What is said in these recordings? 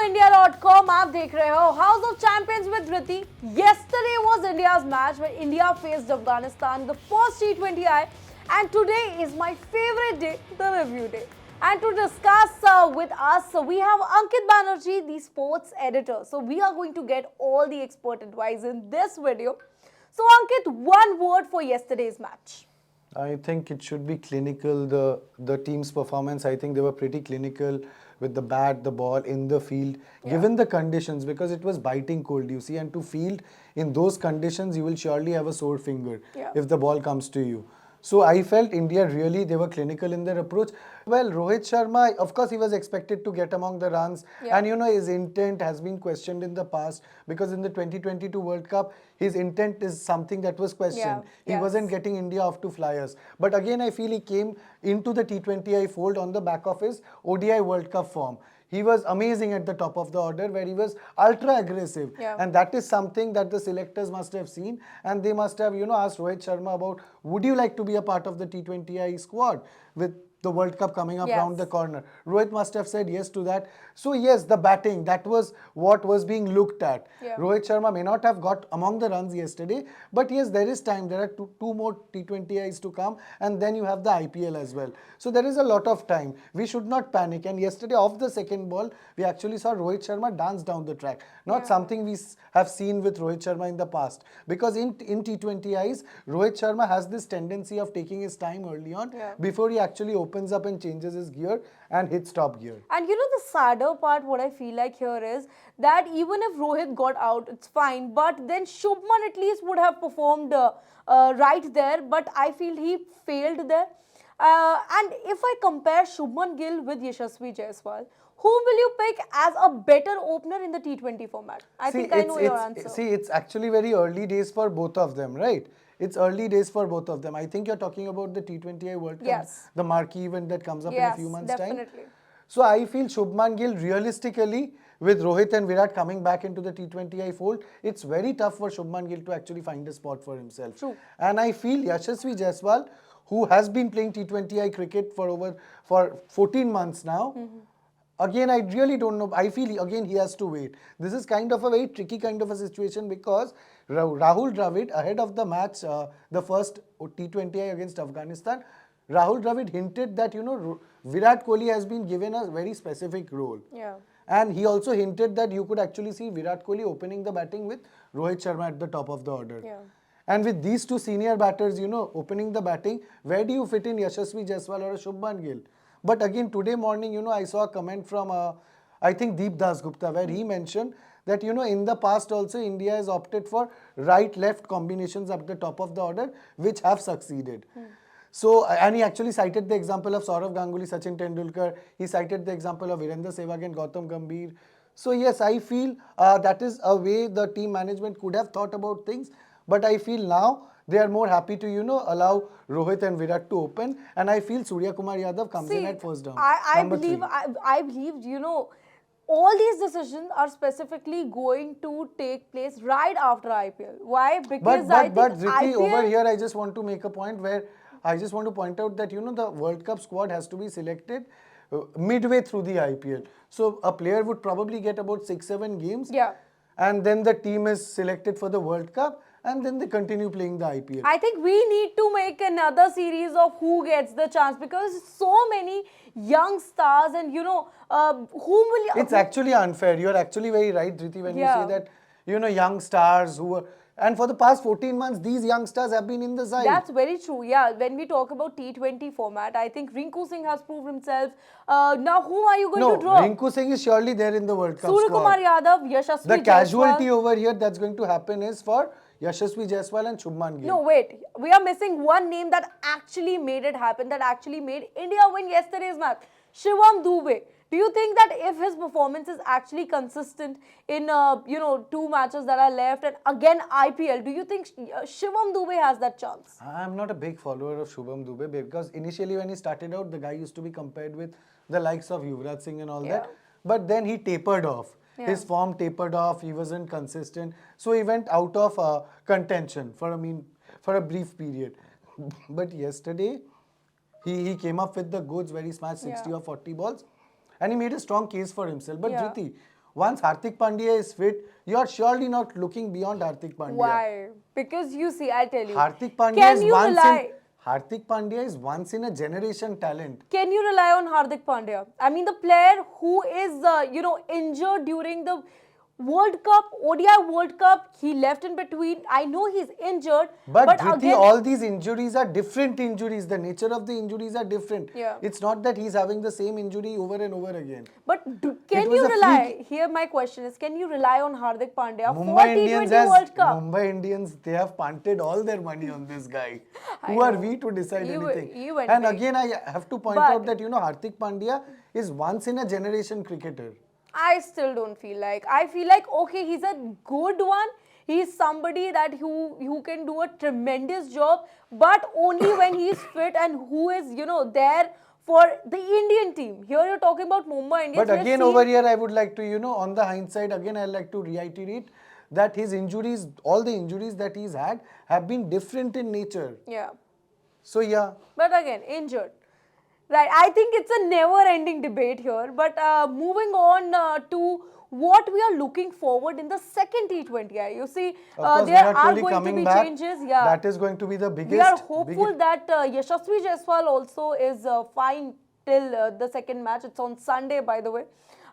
India.com आप देख रहे हो House of Champions with Riti. Yesterday was India's match where India faced Afghanistan, the first T20I, and today is my favorite day, the review day. And to discuss with us, we have Ankit Banerjee, the sports editor. So we are going to get all the expert advice in this video. So Ankit, one word for yesterday's match. I think it should be clinical. The team's performance, I think they were pretty clinical with the bat, the ball in the field, given the conditions, because it was biting cold, you see, and to field in those conditions, you will surely have a sore finger if the ball comes to you. So I felt India really, they were clinical in their approach. Well, Rohit Sharma, of course, he was expected to get among the runs. And you know, his intent has been questioned in the past because in the 2022 World Cup, his intent is something that was questioned. He wasn't getting India off to flyers. But again, I feel he came into the T20I fold on the back of his ODI World Cup form. He was amazing at the top of the order where he was ultra aggressive. And that is something that the selectors must have seen, and they must have, you know, asked Rohit Sharma about, would you like to be a part of the T20I squad with the World Cup coming up round the corner? Rohit must have said yes to that. So yes, the batting, that was what was being looked at. Rohit Sharma may not have got among the runs yesterday, but yes, there is time. There are two more T20Is to come, and then you have the IPL as well. So there is a lot of time. We should not panic. And yesterday, off the second ball, we actually saw Rohit Sharma dance down the track. Not something we have seen with Rohit Sharma in the past. Because in T20Is, Rohit Sharma has this tendency of taking his time early on before he actually opens up and changes his gear and hits top gear. And you know, the sadder part, what I feel like here is that even if Rohit got out, it's fine. But then Shubman at least would have performed right there. But I feel he failed there. And if I compare Shubman Gill with Yashasvi Jaiswal, who will you pick as a better opener in the T20 format? I think I know your answer. See, it's actually very early days for both of them, right? It's early days for both of them. I think you're talking about the T20I World Cup, the marquee event that comes up in a few months' time. So I feel Shubman Gill, realistically, with Rohit and Virat coming back into the T20I fold, it's very tough for Shubman Gill to actually find a spot for himself. And I feel Yashasvi Jaiswal, who has been playing T20I cricket for 14 months now, again, I really don't know. I feel, again, he has to wait. This is kind of a very tricky kind of a situation because Rahul Dravid, ahead of the match, the first T20I against Afghanistan, Rahul Dravid hinted that, you know, Virat Kohli has been given a very specific role. And he also hinted that you could actually see Virat Kohli opening the batting with Rohit Sharma at the top of the order. And with these two senior batters, you know, opening the batting, where do you fit in Yashasvi Jaiswal or a Shubman Gill? But again, today morning, you know, I saw a comment from, I think, Deep Das Gupta, where he mentioned that, you know, in the past also, India has opted for right-left combinations at the top of the order, which have succeeded. So, and he actually cited the example of Saurav Ganguly, Sachin Tendulkar. He cited the example of Virendra Sehwag and Gautam Gambhir. So, yes, I feel that is a way the team management could have thought about things. But I feel now they are more happy to, you know, allow Rohit and Virat to open. And I feel Surya Kumar Yadav comes in at first down. I believe, you know, all these decisions are specifically going to take place right after IPL. Why? Because but Riti, over here, I just want to make a point where I just want to point out that, you know, the World Cup squad has to be selected midway through the IPL. So a player would probably get about 6-7 games. And then the team is selected for the World Cup. And then they continue playing the IPL. I think we need to make another series of who gets the chance because so many young stars and, you know, whom will you... It's actually unfair. You're actually very right, Dhriti, when you say that, you know, young stars who are... And for the past 14 months, these young stars have been in the side. That's very true. Yeah, when we talk about T20 format, I think Rinku Singh has proved himself. Now, whom are you going to draw? Rinku Singh is surely there in the World Cup Surya squad. Kumar Yadav, Yashasvi Jaiswal. The casualty over here that's going to happen is for Yashasvi Jaiswal and Shubman Gill. No, wait. We are missing one name that actually made it happen, that actually made India win yesterday's match. Shivam Dube. Do you think that if his performance is actually consistent in, you know, 2 matches that are left and again IPL, do you think Shivam Dube has that chance? I'm not a big follower of Shubham Dube because initially when he started out, the guy used to be compared with the likes of Yuvraj Singh and all that. But then he tapered off. His form tapered off. He wasn't consistent. So he went out of contention for a brief period. But yesterday, he came up with the goods where he smashed 60 or 40 balls. And he made a strong case for himself. But Jyoti, Once Hardik Pandya is fit, you are surely not looking beyond Hardik Pandya. Why? Because you see, I tell you. Hardik Pandya can is you once rely? in Hardik Pandya is once in a generation talent. Can you rely on Hardik Pandya? I mean, the player who is, injured during the World Cup, ODI World Cup, he left in between. I know he's injured. But Dhriti, again, all these injuries are different injuries. The nature of the injuries are different. Yeah. It's not that he's having the same injury over and over again. But can you rely? Here my question is, can you rely on Hardik Pandya for T20 World Cup? Mumbai Indians, they have punted all their money on this guy. Who are we to decide anything? And again, I have to point out that, Hardik Pandya is once in a generation cricketer. I still don't feel like. I feel like, okay, he's a good one. He's somebody that who can do a tremendous job, but only when he's fit and who is, there for the Indian team. Here you're talking about Mumbai Indians. But again, over here, I would like to, on the hindsight, again, I'd like to reiterate that his injuries, all the injuries that he's had, have been different in nature. Yeah. So, yeah. But again, injured. Right, I think it's a never-ending debate here. But moving on to what we are looking forward in the second T20I. You see, there are going to be changes. Yeah, that is going to be the biggest. We are hopeful that Yashasvi Jaiswal also is fine till the second match. It's on Sunday, by the way.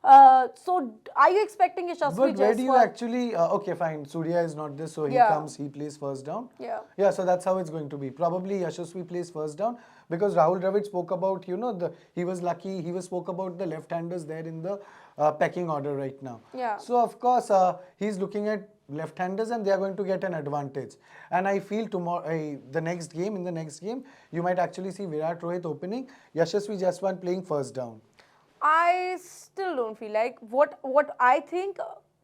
So, are you expecting Yashasvi Jaiswal? But where do you actually, okay, fine, Surya is not this, so he comes, he plays first down. Yeah. Yeah, so that's how it's going to be. Probably Yashasvi plays first down because Rahul Dravid spoke about, he was lucky, spoke about the left-handers there in the pecking order right now. Yeah. So, of course, he's looking at left-handers and they are going to get an advantage. And I feel tomorrow, in the next game, you might actually see Virat Rohit opening, Yashasvi Jaiswal playing first down. I still don't feel like what I think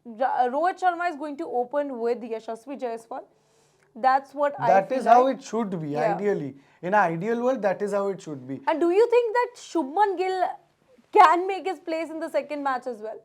Rohit Sharma is going to open with Yashasvi Jaiswal. That's what I feel like. That is how it should be, ideally. In an ideal world, that is how it should be. And do you think that Shubman Gill can make his place in the second match as well?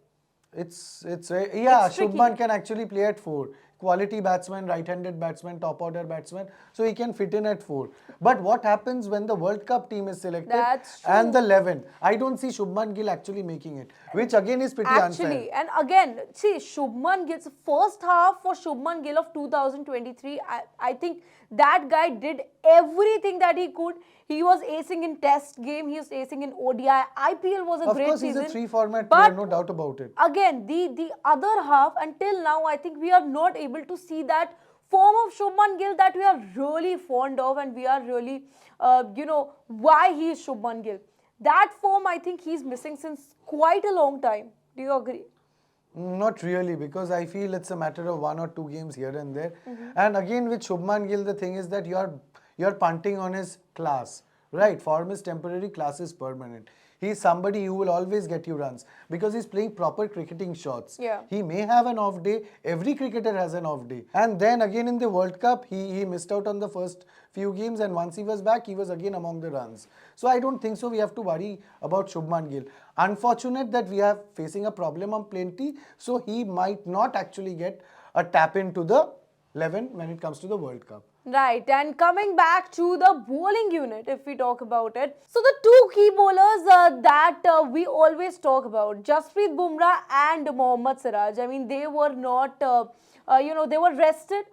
Shubman can actually play at 4. Quality batsman, right-handed batsman, top-order batsman. So he can fit in at 4. But what happens when the World Cup team is selected and the 11? I don't see Shubman Gill actually making it, which again is pretty unfair. And again, see, Shubman Gill's first half for Shubman Gill of 2023, I think that guy did everything that he could. He was acing in test game, he was acing in ODI. IPL was a great season. Of course, he's a 3-format player, no doubt about it. Again, the other half, until now, I think we are not able to see that form of Shubman Gill that we are really fond of, and we are really, why he is Shubman Gill. That form, I think he's missing since quite a long time. Do you agree? Not really, because I feel it's a matter of 1 or 2 games here and there. And again, with Shubman Gill, the thing is that you're punting on his class, right? Form is temporary, class is permanent. He's somebody who will always get you runs because he's playing proper cricketing shots. Yeah. He may have an off day. Every cricketer has an off day. And then again in the World Cup, he missed out on the first few games, and once he was back, he was again among the runs. So I don't think so we have to worry about Shubman Gill. Unfortunate that we are facing a problem on plenty, so he might not actually get a tap into the 11 when it comes to the World Cup. Right, and coming back to the bowling unit, if we talk about it. So the two key bowlers that we always talk about, Jasprit Bumrah and Mohammad Siraj. I mean, they were not, they were rested.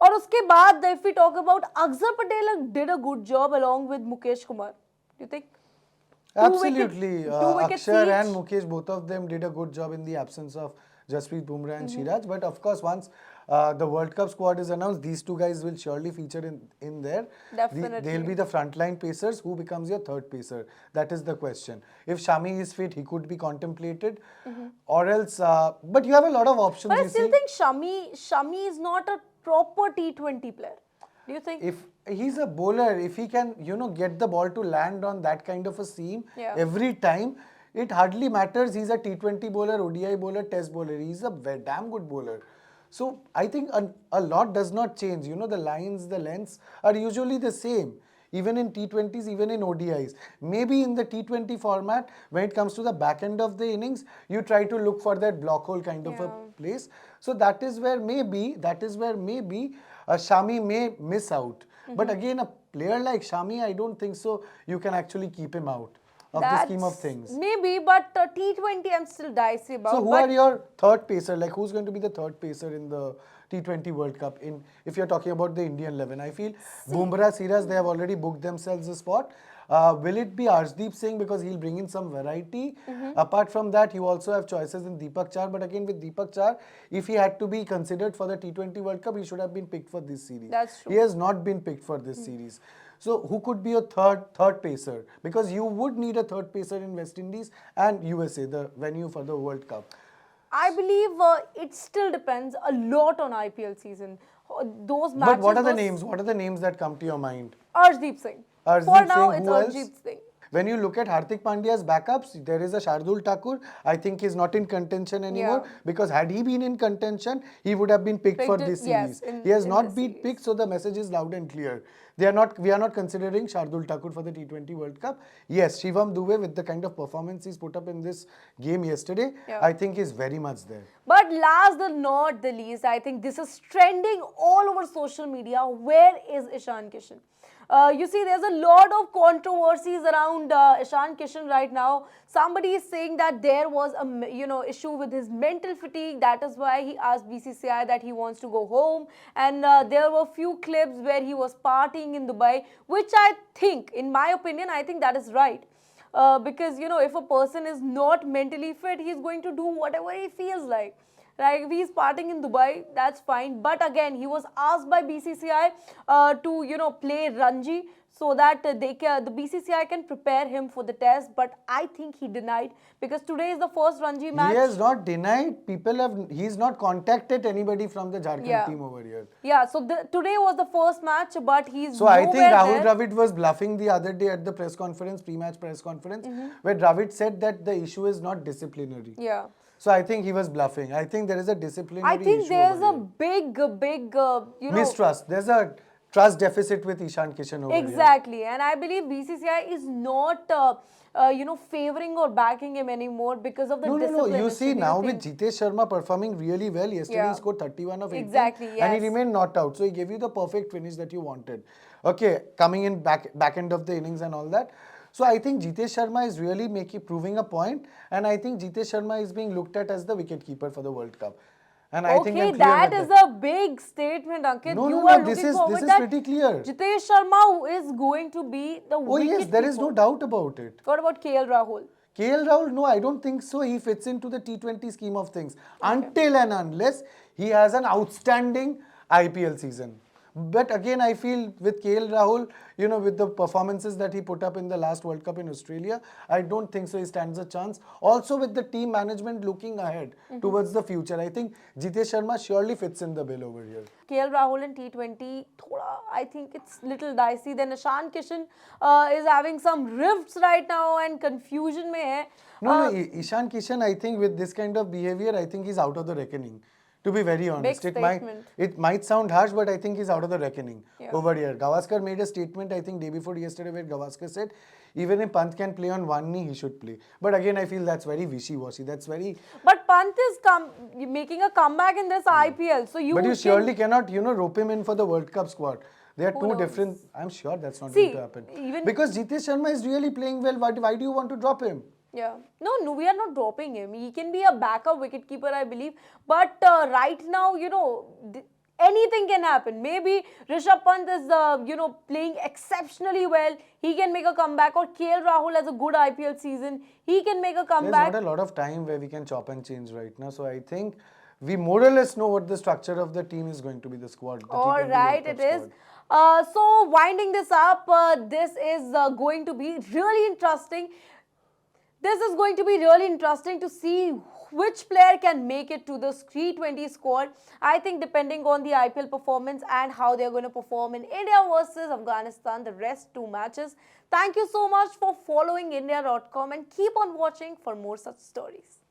और उसके बाद, if we talk about Akshar Patel, did a good job along with Mukesh Kumar. Do you think? Absolutely. Akshar and Mukesh, both of them did a good job in the absence of Jasprit Bumrah and Siraj. But of course, once the World Cup squad is announced, these two guys will surely feature in there. Definitely. They'll be the frontline pacers. Who becomes your third pacer? That is the question. If Shami is fit, he could be contemplated. Or else, but you have a lot of options. But I still think Shami is not a proper T20 player. Do you think? If he's a bowler, if he can, get the ball to land on that kind of a seam every time, it hardly matters. He's a T20 bowler, ODI bowler, Test bowler. He's a damn good bowler. So I think a lot does not change. The lines, the lengths are usually the same. Even in T20s, even in ODIs. Maybe in the T20 format, when it comes to the back end of the innings, you try to look for that block hole kind of a place. So that is where maybe Shami may miss out. But again, a player like Shami, I don't think so you can actually keep him out. of the scheme of things. Maybe, but T20 I'm still dicey about. So who are your third pacer? Like who's going to be the third pacer in the T20 World Cup? If you're talking about the Indian 11, I feel Bumrah, Siraj, they have already booked themselves a spot. Will it be Arshdeep Singh because he'll bring in some variety? Apart from that, you also have choices in Deepak Char. But again, with Deepak Char, if he had to be considered for the T20 World Cup, he should have been picked for this series. That's true. He has not been picked for this series. So who could be a third pacer? Because you would need a third pacer in West Indies and USA, the venue for the World Cup. I believe it still depends a lot on IPL season. Those matches. But what are the names? What are the names that come to your mind? Arshdeep Singh. For now, it's Arshdeep Singh. When you look at Hardik Pandya's backups, there is a Shardul Thakur. I think he's not in contention anymore because had he been in contention, he would have been picked for this series. He has not been picked, so the message is loud and clear. We are not considering Shardul Thakur for the T20 World Cup. Yes, Shivam Dube with the kind of performance he's put up in this game yesterday, I think is very much there. But last but not the least, I think this is trending all over social media. Where is Ishan Kishan? You see, there's a lot of controversies around Ishan Kishan right now. Somebody is saying that there was a issue with his mental fatigue. That is why he asked BCCI that he wants to go home. And there were few clips where he was partying in Dubai, which I think, in my opinion, I think that is right. Because, if a person is not mentally fit, he's going to do whatever he feels like. Right, if he's partying in Dubai, that's fine. But again, he was asked by BCCI to, play Ranji so that the BCCI can prepare him for the test. But I think he denied because today is the first Ranji match. He has not denied. He's not contacted anybody from the Jharkhand team over here. Yeah, so today was the first match, but he's So I think Rahul Dravid was bluffing the other day at the press conference, pre-match press conference, where Dravid said that the issue is not disciplinary. Yeah. So I think he was bluffing. I think there is a disciplinary issue. I think there's a big, mistrust. There's a trust deficit with Ishan Kishan over here. Exactly. And I believe BCCI is not, favoring or backing him anymore because of the discipline. No. You see, now with Jitesh Sharma performing really well, yesterday he scored 31 of 18. Exactly, yes. And he remained not out. So he gave you the perfect finish that you wanted. Okay, coming in back end of the innings and all that. So I think Jitesh Sharma is really proving a point, and I think Jitesh Sharma is being looked at as the wicketkeeper for the World Cup. And I think that is a big statement, Ankit. No, this is pretty clear. Jitesh Sharma is going to be the wicketkeeper. Oh yes, there is no doubt about it. What about KL Rahul? KL Rahul, no, I don't think so. He fits into the T20 scheme of things until and unless he has an outstanding IPL season. But again, I feel with KL Rahul, with the performances that he put up in the last World Cup in Australia, I don't think so he stands a chance. Also with the team management looking ahead towards the future, I think Jitesh Sharma surely fits in the bill over here. KL Rahul in T20, I think it's little dicey. Then Ishan Kishan is having some rifts right now and confusion mein hai. No, Ishan Kishan, I think with this kind of behavior, I think he's out of the reckoning. To be very honest, it might sound harsh, but I think he's out of the reckoning over here. Gavaskar made a statement, I think, day before yesterday, where Gavaskar said, even if Pant can play on one knee, he should play. But again, I feel that's very wishy-washy. But Pant is making a comeback in this IPL, so But you surely cannot, rope him in for the World Cup squad. They are two different. I'm sure that's not going to happen. Because Jitesh Sharma is really playing well. Why do you want to drop him? Yeah. No, we are not dropping him. He can be a backup wicketkeeper, I believe. But right now, anything can happen. Maybe Rishabh Pant is, playing exceptionally well. He can make a comeback. Or KL Rahul has a good IPL season. He can make a comeback. There's not a lot of time where we can chop and change right now. So I think we more or less know what the structure of the team is going to be, the squad. All right, it is. So winding this up, this is going to be really interesting. This is going to be really interesting to see which player can make it to the T20 squad. I think depending on the IPL performance and how they're going to perform in India versus Afghanistan, the rest 2 matches. Thank you so much for following India.com and keep on watching for more such stories.